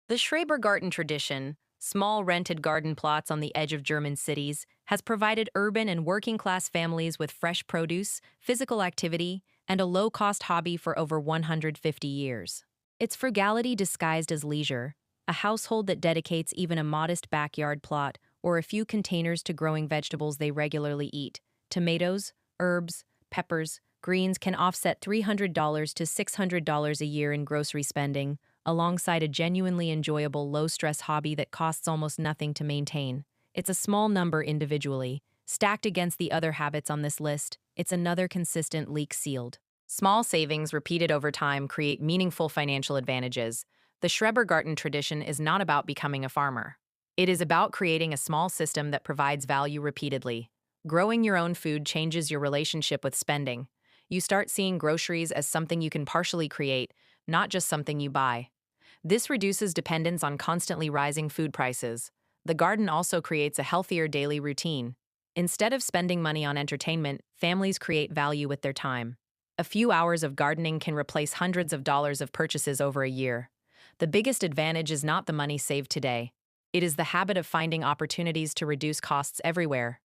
The Schrebergarten tradition, small rented garden plots on the edge of German cities, has provided urban and working class families with fresh produce, physical activity, and a low cost hobby for over 150 years. It's frugality disguised as leisure, a household that dedicates even a modest backyard plot or a few containers to growing vegetables they regularly eat. Tomatoes, herbs, peppers, greens can offset $300 to $600 a year in grocery spending, alongside a genuinely enjoyable low-stress hobby that costs almost nothing to maintain. It's a small number individually. Stacked against the other habits on this list, it's another consistent leak sealed. Small savings repeated over time create meaningful financial advantages. The Schrebergarten tradition is not about becoming a farmer. It is about creating a small system that provides value repeatedly. Growing your own food changes your relationship with spending. You start seeing groceries as something you can partially create, not just something you buy. This reduces dependence on constantly rising food prices. The garden also creates a healthier daily routine. Instead of spending money on entertainment, families create value with their time. A few hours of gardening can replace hundreds of dollars of purchases over a year. The biggest advantage is not the money saved today. It is the habit of finding opportunities to reduce costs everywhere.